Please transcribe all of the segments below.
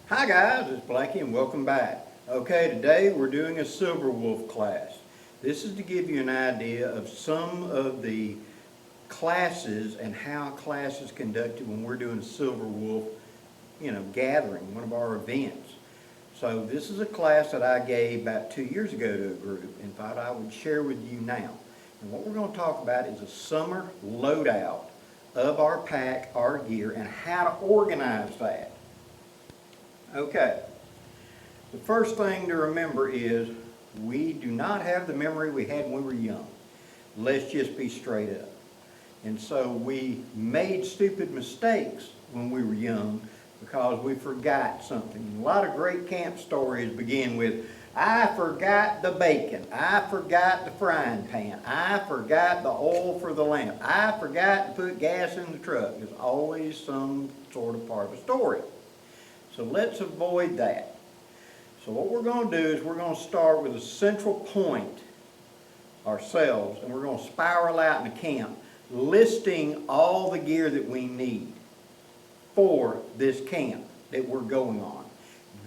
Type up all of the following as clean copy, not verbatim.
Hi guys, it's Blackie and welcome back. Okay, today we're doing a Silver Wolf class. This is to give you an idea of some of the classes and how class is conducted when we're doing a Silver Wolf, gathering, one of our events. So this is a class that I gave about 2 years ago to a group and thought I would share with you now. And what we're going to talk about is a summer loadout of our pack, our gear, and how to organize that. Okay, the first thing to remember is we do not have the memory we had when we were young. Let's just be straight up. And so we made stupid mistakes when we were young because we forgot something. And a lot of great camp stories begin with, I forgot the bacon, I forgot the frying pan, I forgot the oil for the lamp, I forgot to put gas in the truck. There's always some sort of part of a story. So let's avoid that. So what we're going to do is we're going to start with a central point ourselves, and we're going to spiral out in the camp, listing all the gear that we need for this camp that we're going on.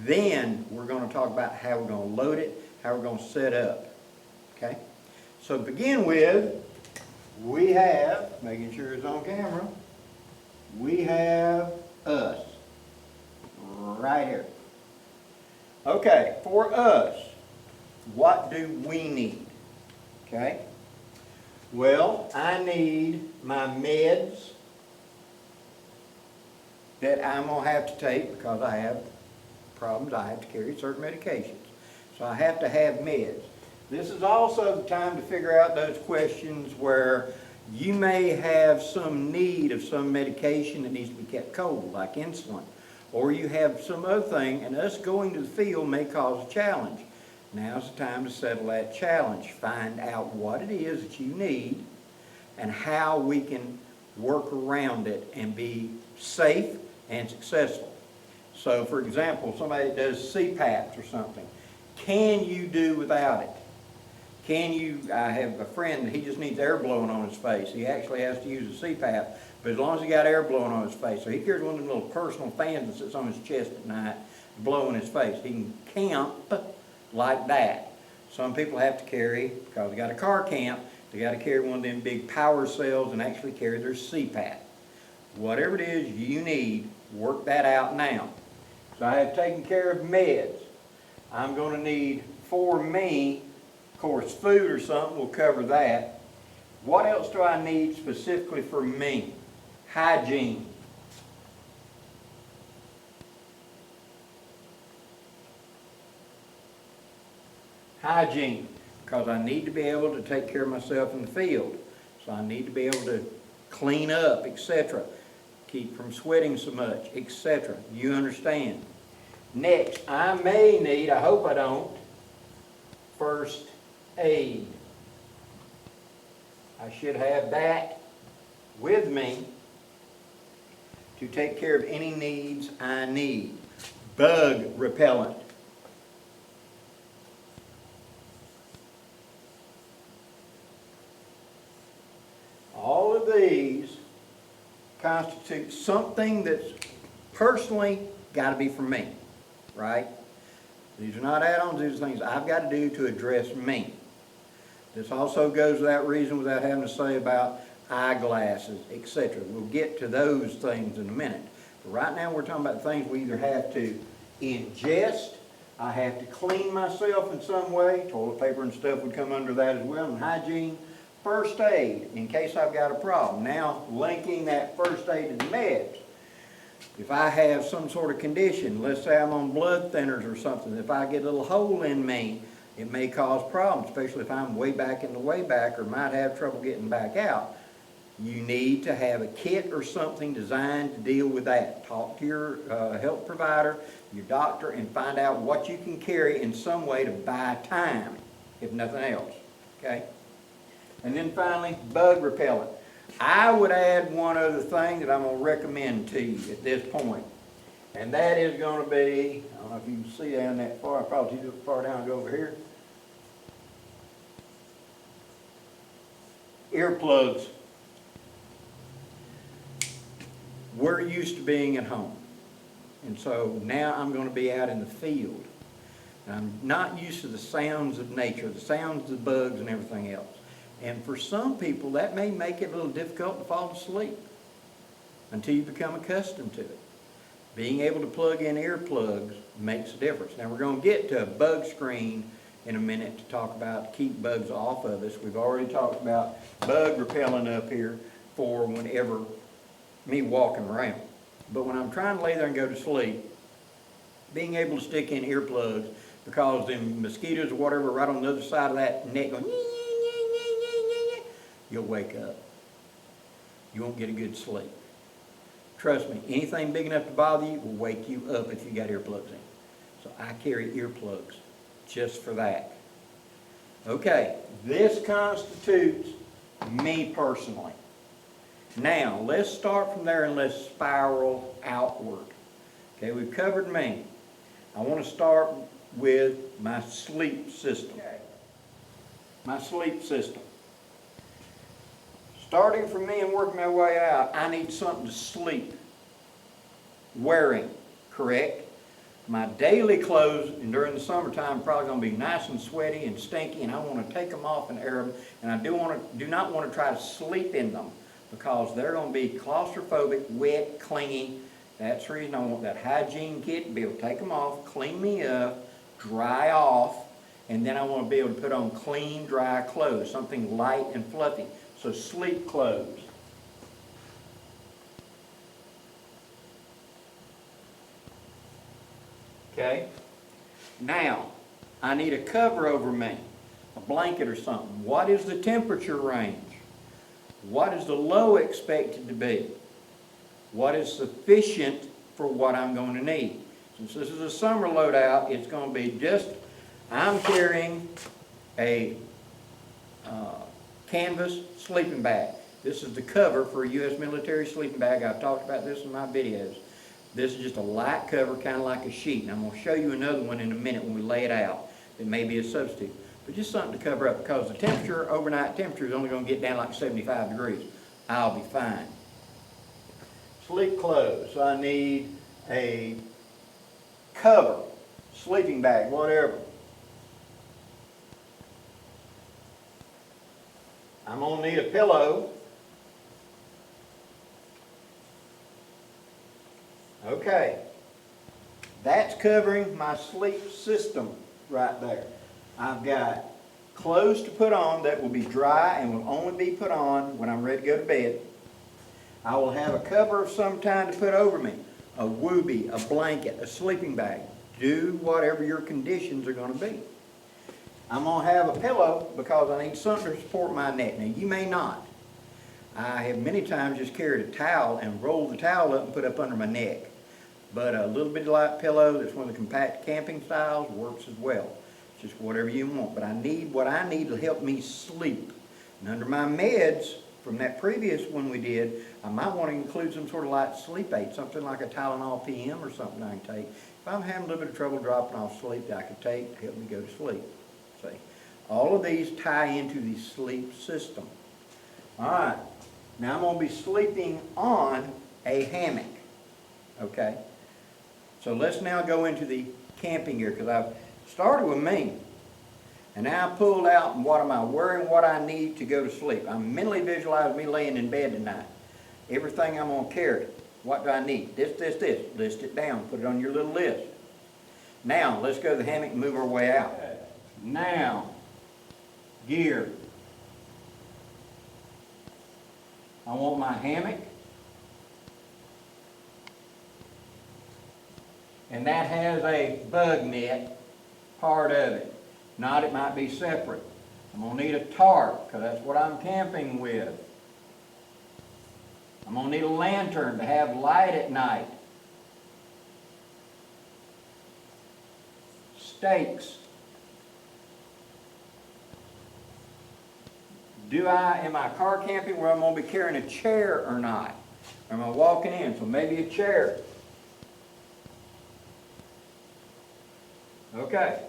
Then we're going to talk about how we're going to load it, how we're going to set up. Okay? So to begin with, we have, making sure it's on camera, we have us. Right here. Okay, for us, what do we need? Okay? Well, I need my meds that I'm going to have to take because I have problems. I have to carry certain medications. So I have to have meds. This is also the time to figure out those questions where you may have some need of some medication that needs to be kept cold, like insulin. Or you have some other thing, and us going to the field may cause a challenge. Now's the time to settle that challenge. Find out what it is that you need and how we can work around it and be safe and successful. So, for example, somebody that does CPAPs or something, can you do without it? I have a friend that he just needs air blowing on his face. He actually has to use a CPAP, but as long as he got air blowing on his face. So he carries one of them little personal fans that sits on his chest at night, blowing his face. He can camp like that. Some people have to carry, because they got a car camp, they got to carry one of them big power cells and actually carry their CPAP. Whatever it is you need, work that out now. So I have taken care of meds. I'm going to need, for me, of course, food or something will cover that. What else do I need specifically for me? Hygiene. Hygiene, because I need to be able to take care of myself in the field. So I need to be able to clean up, etc. Keep from sweating so much, etc. You understand. Next, I may need, I hope I don't, first aid. I should have that with me to take care of any needs I need. Bug repellent. All of these constitute something that's personally got to be for me, right? These are not add-ons, these are things I've got to do to address me. This also goes to that reason without having to say about eyeglasses, etc. We'll get to those things in a minute. But right now we're talking about things we either have to ingest, I have to clean myself in some way, toilet paper and stuff would come under that as well, and hygiene. First aid, in case I've got a problem. Now, linking that first aid to the meds. If I have some sort of condition, let's say I'm on blood thinners or something, if I get a little hole in me, it may cause problems, especially if I'm way back in the way back or might have trouble getting back out. You need to have a kit or something designed to deal with that. Talk to your health provider, your doctor, and find out what you can carry in some way to buy time, if nothing else. Okay? And then finally, bug repellent. I would add one other thing that I'm going to recommend to you at this point. And that is going to be, I don't know if you can see down that far, I probably too far down to go over here. Earplugs. We're used to being at home. And so now I'm going to be out in the field. And I'm not used to the sounds of nature, the sounds of bugs and everything else. And for some people, that may make it a little difficult to fall asleep until you become accustomed to it. Being able to plug in earplugs makes a difference. Now we're going to get to a bug screen in a minute to talk about to keep bugs off of us. We've already talked about bug repellent up here for whenever me walking around. But when I'm trying to lay there and go to sleep, being able to stick in earplugs, because them mosquitoes or whatever right on the other side of that neck going, you'll wake up. You won't get a good sleep. Trust me, anything big enough to bother you will wake you up if you got earplugs in. So I carry earplugs just for that. Okay, this constitutes me personally. Now, let's start from there and let's spiral outward. Okay, we've covered me. I want to start with my sleep system. My sleep system. Starting from me and working my way out, I need something to sleep wearing, correct? My daily clothes, and during the summertime, are probably going to be nice and sweaty and stinky, and I want to take them off and air them, and I do not want to try to sleep in them because they're going to be claustrophobic, wet, clingy. That's the reason I want that hygiene kit to be able to take them off, clean me up, dry off, and then I want to be able to put on clean, dry clothes, something light and fluffy. So sleep clothes. Okay? Now, I need a cover over me, a blanket or something. What is the temperature range? What is the low expected to be? What is sufficient for what I'm going to need? Since this is a summer loadout, it's going to be just, I'm carrying a canvas sleeping bag. This is the cover for a U.S. military sleeping bag. I've talked about this in my videos. This is just a light cover, kind of like a sheet. And I'm going to show you another one in a minute when we lay it out. It may be a substitute. But just something to cover up because the temperature, overnight temperature, is only going to get down like 75 degrees. I'll be fine. Sleep clothes. So I need a cover, sleeping bag, whatever. I'm going to need a pillow. Okay. That's covering my sleep system right there. I've got clothes to put on that will be dry and will only be put on when I'm ready to go to bed. I will have a cover of some kind to put over me. A woobie, a blanket, a sleeping bag. Do whatever your conditions are going to be. I'm going to have a pillow because I need something to support my neck. Now, you may not. I have many times just carried a towel and rolled the towel up and put it up under my neck. But a little bitty light pillow that's one of the compact camping styles works as well. It's just whatever you want. But I need what I need to help me sleep. And under my meds from that previous one we did, I might want to include some sort of light sleep aid, something like a Tylenol PM or something I can take. If I'm having a little bit of trouble dropping off sleep that I could take to help me go to sleep. See, all of these tie into the sleep system. All right, now I'm going to be sleeping on a hammock. Okay, so let's now go into the camping gear because I've started with me. And now I pulled out what am I wearing, what I need to go to sleep. I'm mentally visualizing me laying in bed tonight. Everything I'm going to carry. What do I need? This. List it down. Put it on your little list. Now, let's go to the hammock and move our way out. Now, gear. I want my hammock. And that has a bug net, part of it. Not, it might be separate. I'm going to need a tarp, because that's what I'm camping with. I'm going to need a lantern to have light at night. Stakes. Am I car camping where I'm going to be carrying a chair or not? Or am I walking in? So maybe a chair. Okay.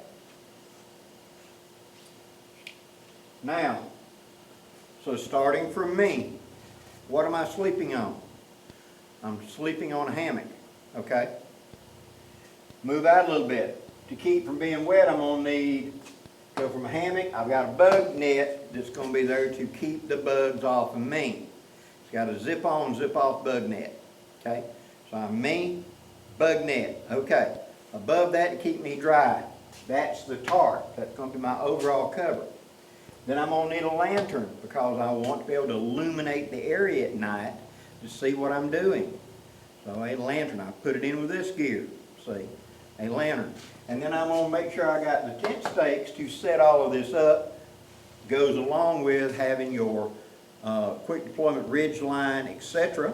Now, so starting from me, what am I sleeping on? I'm sleeping on a hammock, okay? Move out a little bit. To keep from being wet, I'm going to need, go from a hammock. I've got a bug net that's going to be there to keep the bugs off of me. It's got a zip on, zip off bug net. Okay, so I'm me, bug net. Okay, above that to keep me dry. That's the tarp. That's going to be my overall cover. Then I'm going to need a lantern because I want to be able to illuminate the area at night to see what I'm doing. So a lantern, I put it in with this gear, see, a lantern. And then I'm going to make sure I got the tent stakes to set all of this up. Goes along with having your quick deployment ridge line, etc.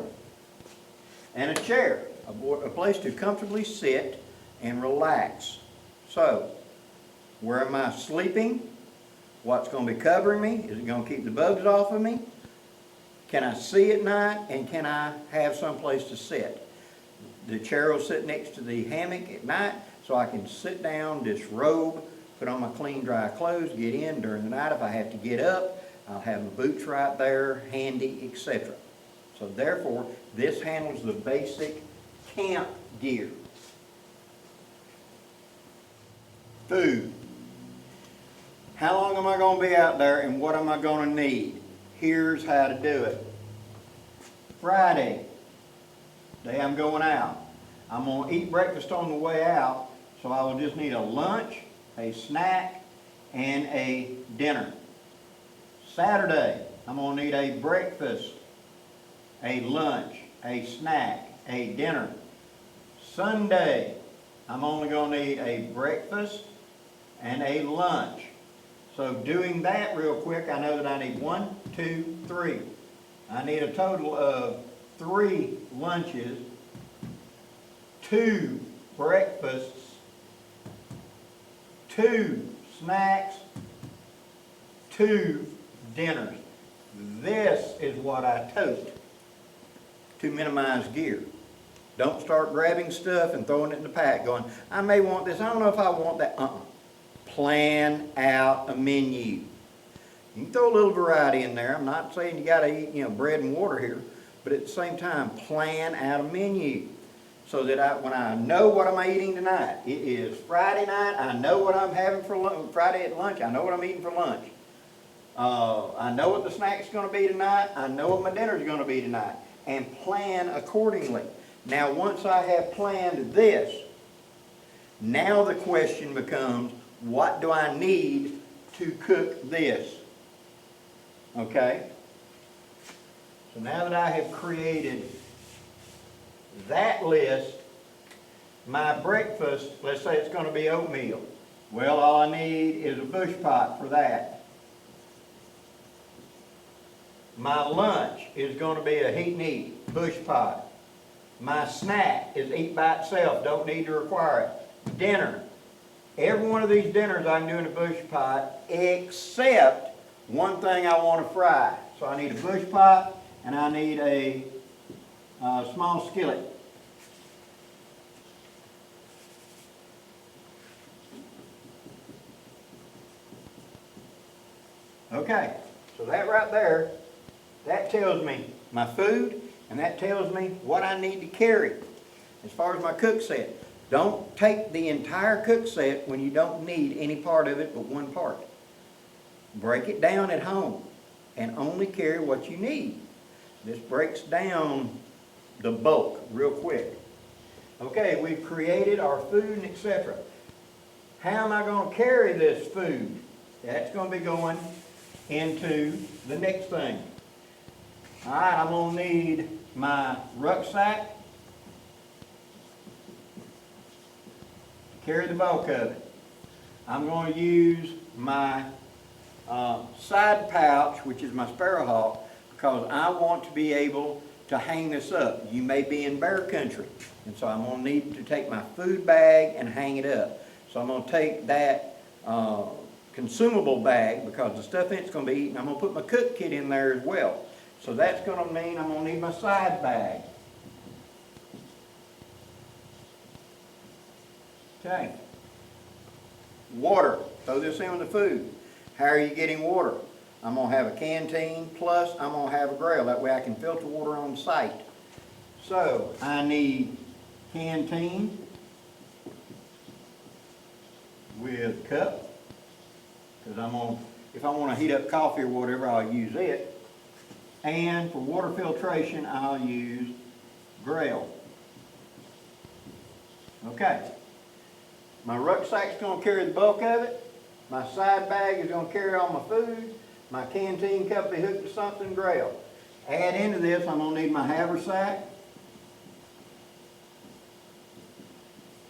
And a chair, a place to comfortably sit and relax. So, where am I sleeping? What's going to be covering me? Is it going to keep the bugs off of me? Can I see at night? And can I have some place to sit? The chair will sit next to the hammock at night so I can sit down, disrobe, put on my clean, dry clothes, get in during the night. If I have to get up, I'll have my boots right there, handy, etc. So therefore, this handles the basic camp gear. Food. How long am I going to be out there and what am I going to need? Here's how to do it. Friday, day I'm going out. I'm going to eat breakfast on the way out, so I will just need a lunch, a snack, and a dinner. Saturday, I'm going to need a breakfast, a lunch, a snack, a dinner. Sunday, I'm only going to need a breakfast and a lunch. So doing that real quick, I know that I need 1, 2, 3. I need a total of 3 lunches, 2 breakfasts, 2 snacks, 2 dinners. This is what I tote to minimize gear. Don't start grabbing stuff and throwing it in the pack going, I may want this, I don't know if I want that. Plan out a menu. You can throw a little variety in there. I'm not saying you got to eat, bread and water here, but at the same time, plan out a menu so that when I know what am I eating tonight. It is Friday night. I know what I'm having for lunch. Friday at lunch. I know what I'm eating for lunch. I know what the snack's going to be tonight. I know what my dinner's going to be tonight, and plan accordingly. Now, once I have planned this, now the question becomes, what do I need to cook this? Okay? So now that I have created that list, my breakfast, let's say it's going to be oatmeal. Well, all I need is a bush pot for that. My lunch is going to be a heat and eat, bush pot. My snack is eat by itself, don't need to require it. Dinner. Every one of these dinners I can do in a bush pot, except one thing I want to fry. So I need a bush pot and I need a small skillet. Okay, so that right there, that tells me my food and that tells me what I need to carry as far as my cook set. Don't take the entire cook set when you don't need any part of it but one part. Break it down at home and only carry what you need. This breaks down the bulk real quick. Okay, we've created our food and etc. How am I going to carry this food? That's going to be going into the next thing. All right, I'm going to need my rucksack. Carry the bulk of it. I'm going to use my side pouch, which is my sparrow hawk, because I want to be able to hang this up. You may be in bear country, and so I'm going to need to take my food bag and hang it up. So I'm going to take that consumable bag, because the stuff in it's going to be eaten. I'm going to put my cook kit in there as well. So that's going to mean I'm going to need my side bag. Okay. Water. Throw this in with the food. How are you getting water? I'm going to have a canteen, plus I'm going to have a grail. That way I can filter water on site. So I need canteen, with a cup, because if I want to heat up coffee or whatever, I'll use it. And for water filtration, I'll use Grail. Okay. My rucksack's going to carry the bulk of it. My side bag is going to carry all my food. My canteen cup will be hooked to something Grail. Add into this, I'm going to need my haversack,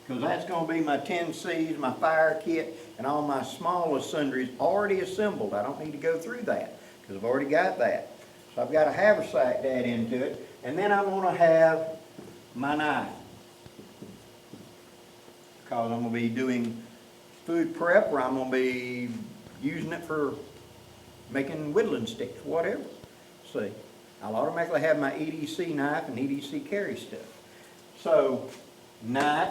because that's going to be my 10 C's, my fire kit, and all my smallest sundries already assembled. I don't need to go through that, because I've already got that. So I've got a haversack to add into it, and then I'm going to have my knife, because I'm going to be doing food prep, or I'm going to be using it for making whittling sticks, whatever. See, I'll automatically have my EDC knife and EDC carry stuff. So, knife,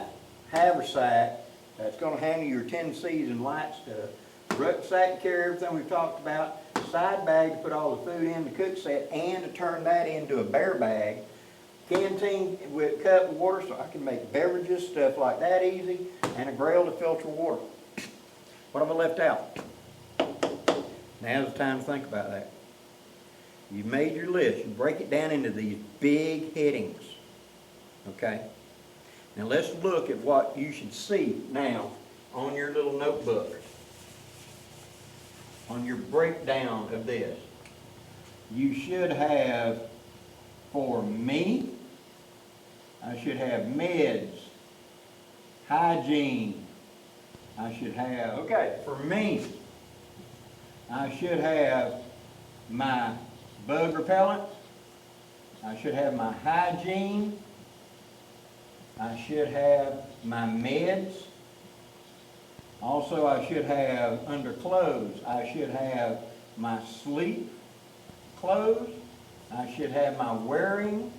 haversack, that's going to handle your 10 C's and light stuff. Rucksack to carry everything we've talked about. Side bag to put all the food in, the cook set, and to turn that into a bear bag. Canteen with cup of water so I can make beverages, stuff like that easy, and a Grail to filter water. What have I left out? Now's the time to think about that. You've made your list. You break it down into these big headings. Okay? Now let's look at what you should see now on your little notebook. On your breakdown of this. You should have, for me, I should have meds, hygiene. I should have, okay, for me, I should have my bug repellent. I should have my hygiene. I should have my meds. Also, I should have, under clothes, I should have my sleep clothes. I should have my wearing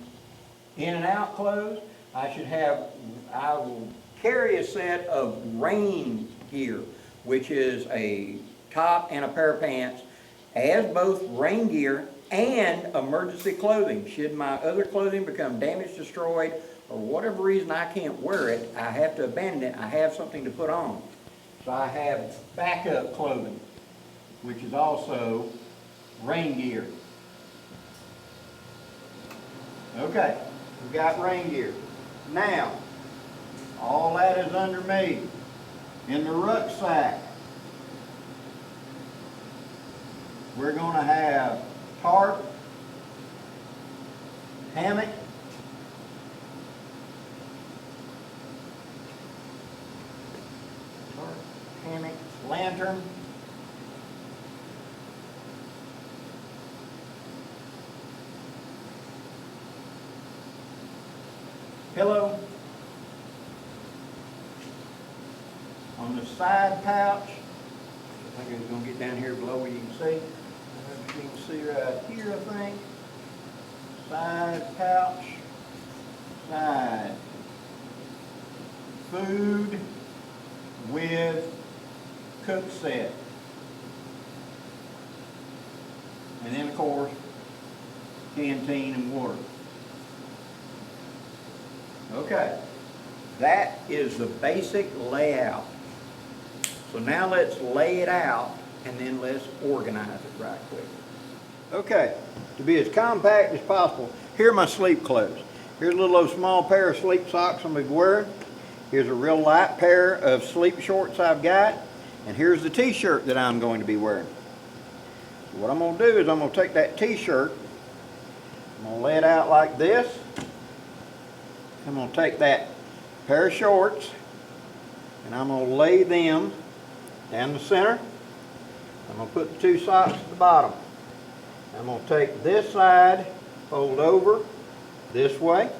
in and out clothes. I will carry a set of rain gear, which is a top and a pair of pants, as both rain gear and emergency clothing. Should my other clothing become damaged, destroyed, or whatever reason I can't wear it, I have to abandon it, I have something to put on. So I have backup clothing, which is also rain gear. Okay, we've got rain gear. Now, all that is under me. In the rucksack, we're going to have tarp, hammock, lantern, pillow. On the side pouch, I think it's going to get down here below where you can see. You can see right here, I think. Side pouch, side. Food with cook set. And then, of course, canteen and water. Okay, that is the basic layout. So now let's lay it out and then let's organize it right quick. Okay, to be as compact as possible, here are my sleep clothes. Here's a little old small pair of sleep socks I'm going to be wearing. Here's a real light pair of sleep shorts I've got. And here's the t-shirt that I'm going to be wearing. So what I'm going to do is I'm going to take that t-shirt, I'm going to lay it out like this. I'm going to take that pair of shorts and I'm going to lay them down the center. I'm going to put the two socks at the bottom. I'm going to take this side, fold over this way.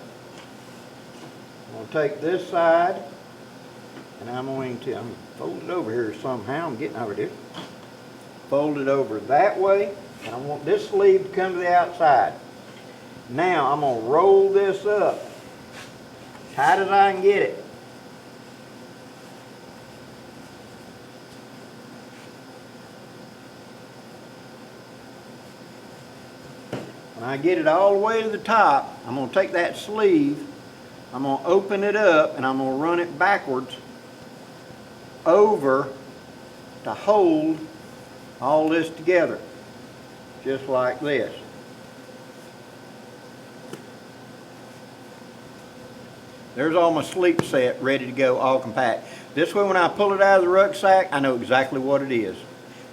I'm going to take this side and I'm going to fold it over here somehow. I'm getting over there. Fold it over that way, and I want this sleeve to come to the outside. Now I'm going to roll this up as tight as I can get it. When I get it all the way to the top, I'm going to take that sleeve, I'm going to open it up, and I'm going to run it backwards over to hold all this together, just like this. There's all my sleep set ready to go, all compact. This way when I pull it out of the rucksack, I know exactly what it is.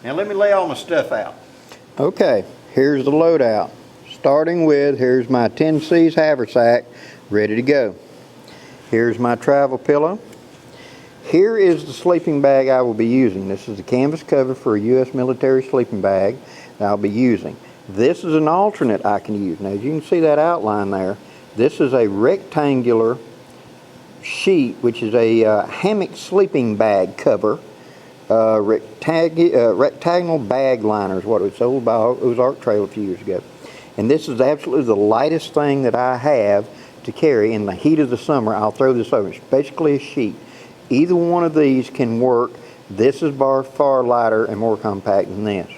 Now let me lay all my stuff out. Okay, here's the loadout. Starting with, here's my 10C's haversack ready to go. Here's my travel pillow. Here is the sleeping bag I will be using. This is the canvas cover for a U.S. military sleeping bag that I'll be using. This is an alternate I can use. Now as you can see that outline there, this is a rectangular sheet, which is a hammock sleeping bag cover. Rectangle bag liner is what it was sold by Ozark Trail a few years ago. And this is absolutely the lightest thing that I have to carry in the heat of the summer. I'll throw this over. It's basically a sheet. Either one of these can work. This is far lighter and more compact than this.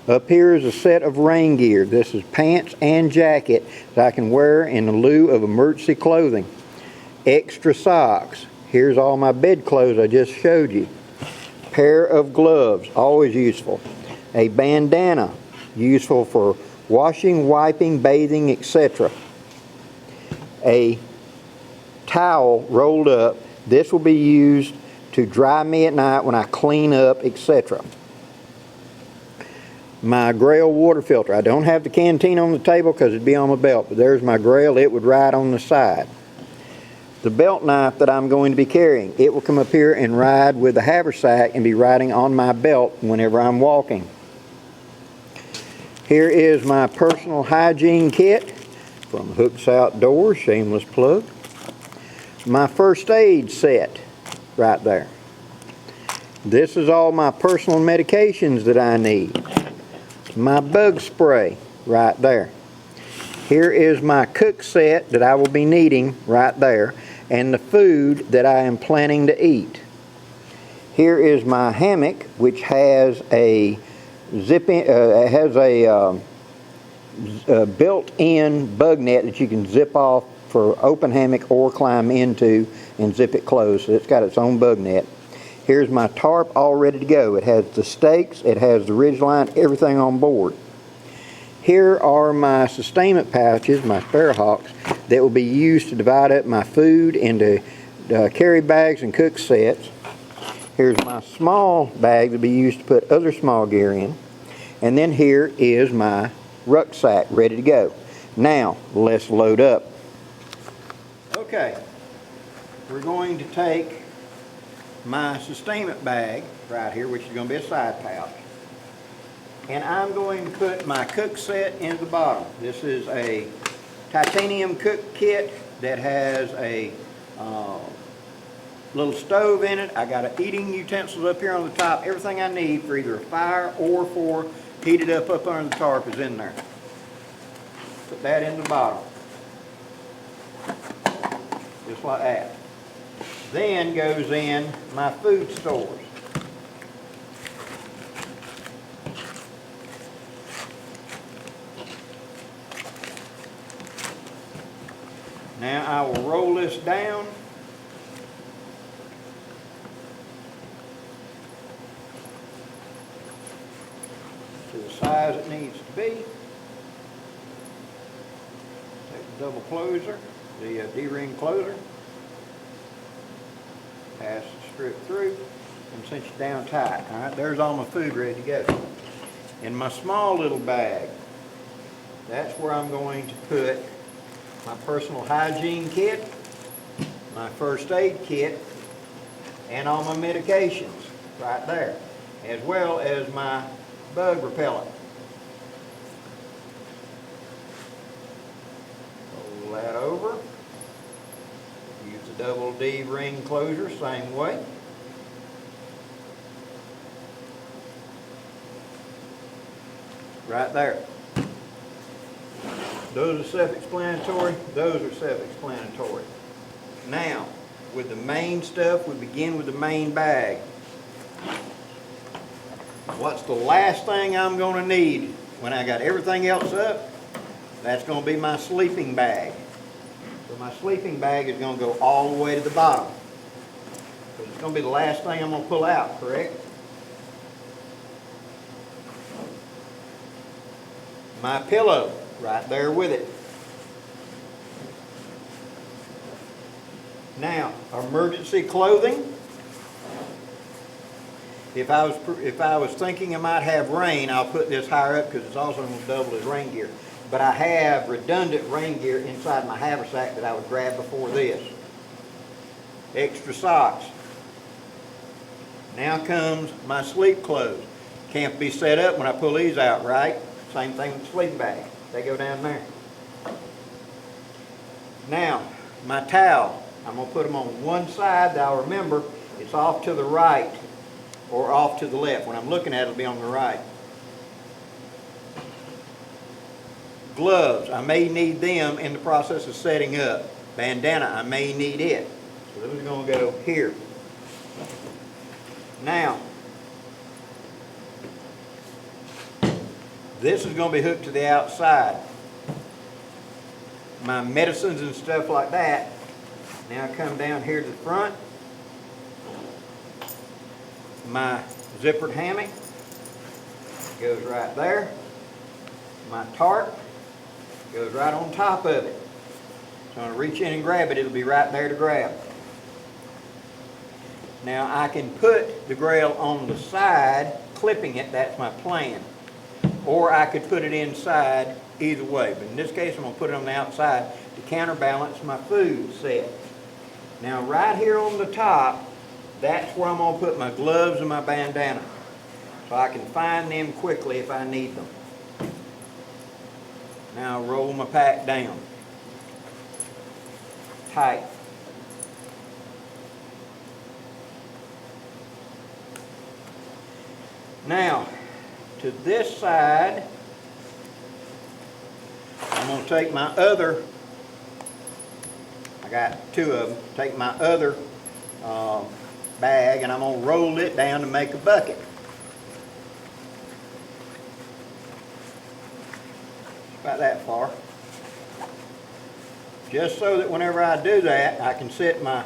Up here is a set of rain gear. This is pants and jacket that I can wear in lieu of emergency clothing. Extra socks. Here's all my bed clothes I just showed you. Pair of gloves, always useful. A bandana, useful for washing, wiping, bathing, etc. A towel rolled up. This will be used to dry me at night when I clean up, etc. My Grail water filter. I don't have the canteen on the table because it'd be on my belt, but there's my Grail. It would ride on the side. The belt knife that I'm going to be carrying, it will come up here and ride with the haversack and be riding on my belt whenever I'm walking. Here is my personal hygiene kit from Hooks Outdoors, shameless plug. My first aid set right there. This is all my personal medications that I need. My bug spray right there. Here is my cook set that I will be needing right there, and the food that I am planning to eat. Here is my hammock, which has a built-in bug net that you can zip off for open hammock or climb into and zip it closed. So it's got its own bug net. Here's my tarp all ready to go. It has the stakes, it has the ridge line, everything on board. Here are my sustainment pouches, my Sparrowhawks, that will be used to divide up my food into carry bags and cook sets. Here's my small bag that will be used to put other small gear in. And then here is my rucksack ready to go. Now, let's load up. Okay, we're going to take my sustainment bag right here, which is going to be a side pouch. And I'm going to put my cook set in the bottom. This is a titanium cook kit that has a little stove in it. I got eating utensils up here on the top. Everything I need for either a fire or for heated up under the tarp is in there. Put that in the bottom. Just like that. Then goes in my food stores. Now I will roll this down to the size it needs to be. Take the double closer, the D-ring closer, pass the strip through, and cinch it down tight. All right, there's all my food ready to go. In my small little bag, that's where I'm going to put my personal hygiene kit, my first aid kit, and all my medications right there, as well as my bug repellent. Roll that over. Use the double D ring closure, same way. Right there. Those are self-explanatory. Those are self-explanatory. Now, with the main stuff, we begin with the main bag. What's the last thing I'm going to need when I got everything else up? That's going to be my sleeping bag. So my sleeping bag is going to go all the way to the bottom. So it's going to be the last thing I'm going to pull out, correct? my pillow right there with it. Now, emergency clothing. If I was thinking I might have rain, I'll put this higher up because it's also going to double as rain gear. But I have redundant rain gear inside my haversack that I would grab before this. Extra socks. Now comes my sleep clothes. Can't be set up when I pull these out, right? Same thing with the sleeping bag. They go down there. Now, my towel. I'm going to put them on one side that I'll remember it's off to the right or off to the left. When I'm looking at it, it'll be on the right. Gloves. I may need them in the process of setting up. Bandana. I may need it. So those are going to go here. Now, this is going to be hooked to the outside. My medicines and stuff like that. Now I come down here to the front. My zippered hammock goes right there. My tarp goes right on top of it. So I'm going to reach in and grab it. It'll be right there to grab. Now I can put the grail on the side, clipping it. That's my plan. Or I could put it inside, either way. But in this case, I'm going to put it on the outside to counterbalance my food set. Now right here on the top, that's where I'm going to put my gloves and my bandana. So I can find them quickly if I need them. Now I'll roll my pack down. Tight. Now, to this side, I'm going to take my other, I got two of them, take my other bag and I'm going to roll it down to make a bucket. About that far. Just so that whenever I do that, I can set my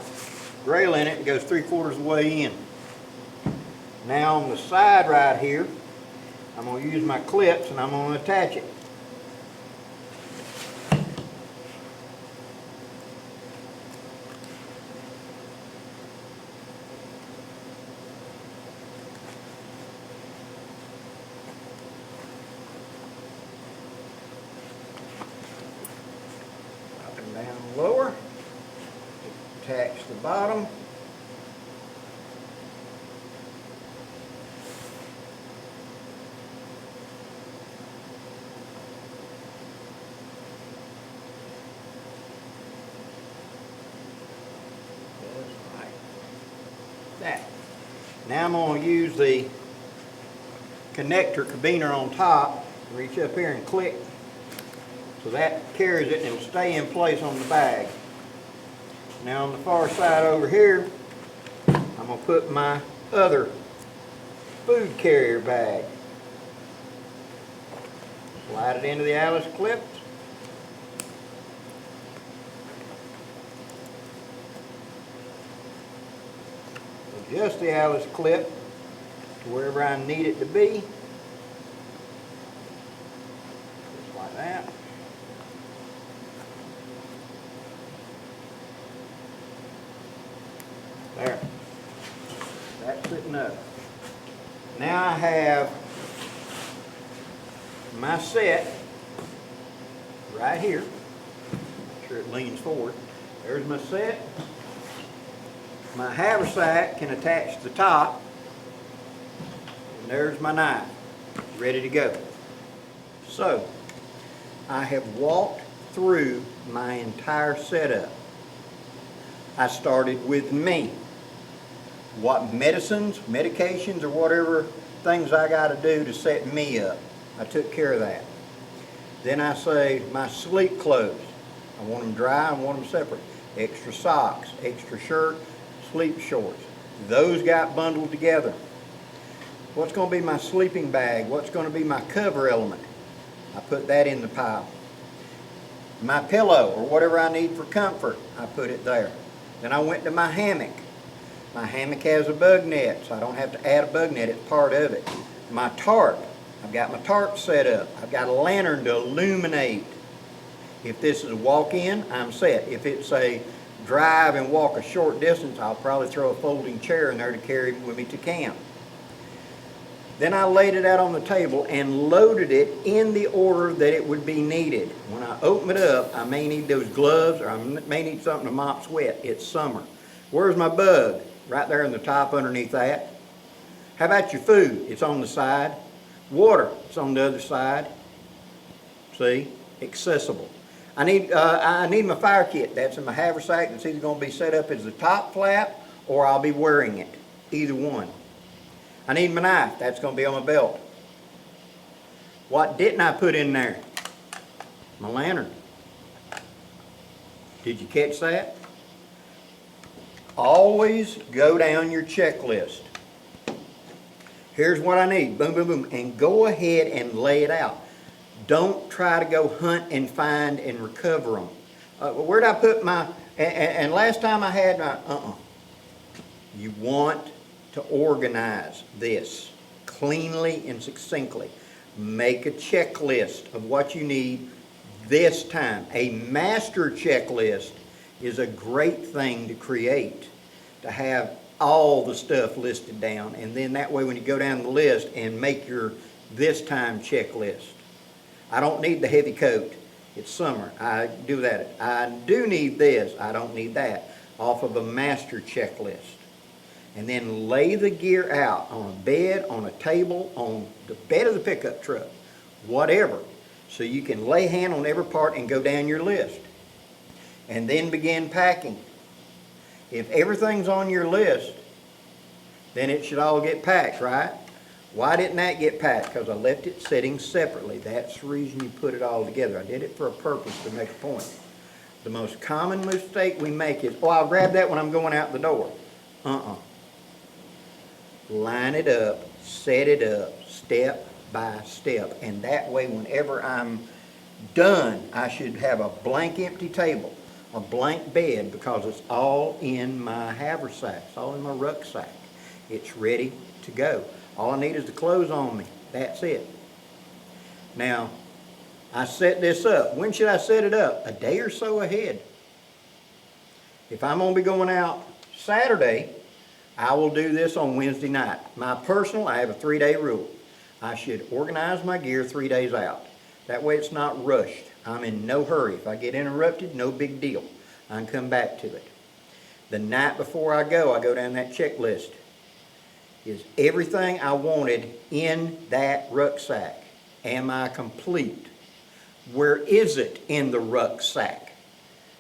grail in it and it goes 3/4 of the way in. Now on the side right here, I'm going to use my clips and I'm going to attach it. Up and down lower. Attach the bottom. That. Now I'm going to use the connector carabiner on top, reach up here and click, so that carries it and it'll stay in place on the bag. Now on the far side over here, I'm going to put my other food carrier bag. Slide it into the Alice clips. Adjust the Alice clip to wherever I need it to be. Just like that. There. That's sitting up. Now I have my set right here. Make sure it leans forward. There's my set. My haversack can attach to the top. And there's my knife, ready to go. So, I have walked through my entire setup. I started with me. What medicines, medications, or whatever things I got to do to set me up. I took care of that. Then I say my sleep clothes. I want them dry, I want them separate. Extra socks, extra shirt, sleep shorts. Those got bundled together. What's going to be my sleeping bag? What's going to be my cover element? I put that in the pile. My pillow or whatever I need for comfort, I put it there. Then I went to my hammock. My hammock has a bug net, so I don't have to add a bug net, it's part of it. My tarp, I've got my tarp set up. I've got a lantern to illuminate. If this is a walk-in, I'm set. If it's a drive and walk a short distance, I'll probably throw a folding chair in there to carry with me to camp. Then I laid it out on the table and loaded it in the order that it would be needed. When I open it up, I may need those gloves, or I may need something to mop sweat. It's summer. Where's my bug? Right there in the top underneath that. How about your food? It's on the side. Water, it's on the other side. See? Accessible. I need my fire kit. That's in my haversack. It's either going to be set up as the top flap or I'll be wearing it. Either one. I need my knife. That's going to be on my belt. What didn't I put in there? My lantern. Did you catch that? Always go down your checklist. Here's what I need. Boom, boom, boom. And go ahead and lay it out. Don't try to go hunt and find and recover them. Where did I put my... And last time I had my... You want to organize this cleanly and succinctly. Make a checklist of what you need this time. A master checklist is a great thing to create, to have all the stuff listed down, and then that way when you go down the list and make your this time checklist. I don't need the heavy coat. It's summer. I do that. I do need this. I don't need that. Off of a master checklist. And then lay the gear out on a bed, on a table, on the bed of the pickup truck, whatever. So you can lay hand on every part and go down your list. And then begin packing. If everything's on your list, then it should all get packed, right? Why didn't that get packed? Because I left it sitting separately. That's the reason you put it all together. I did it for a purpose, to make a point. The most common mistake we make is, oh, I'll grab that when I'm going out the door. Line it up, set it up, step by step. And that way, whenever I'm done, I should have a blank empty table, a blank bed, because it's all in my haversack. It's all in my rucksack. It's ready to go. All I need is the clothes on me. That's it. Now, I set this up. When should I set it up? A day or so ahead. If I'm going to be going out Saturday, I will do this on Wednesday night. My personal, I have a 3-day rule. I should organize my gear 3 days out. That way it's not rushed. I'm in no hurry. If I get interrupted, no big deal. I can come back to it. The night before I go down that checklist. Is everything I wanted in that rucksack? Am I complete? Where is it in the rucksack?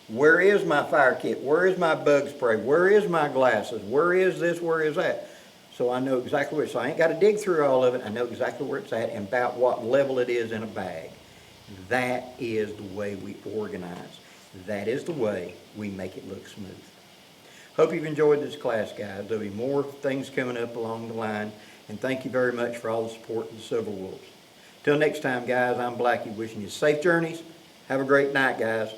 Where is my fire kit? Where is my bug spray? Where is my glasses? Where is this? Where is that? So I know exactly where. So I ain't got to dig through all of it. I know exactly where it's at and about what level it is in a bag. That is the way we organize. That is the way we make it look smooth. Hope you've enjoyed this class, guys. There'll be more things coming up along the line. And thank you very much for all the support of the Silver Wolves. Till next time, guys, I'm Blackie, wishing you safe journeys. Have a great night, guys.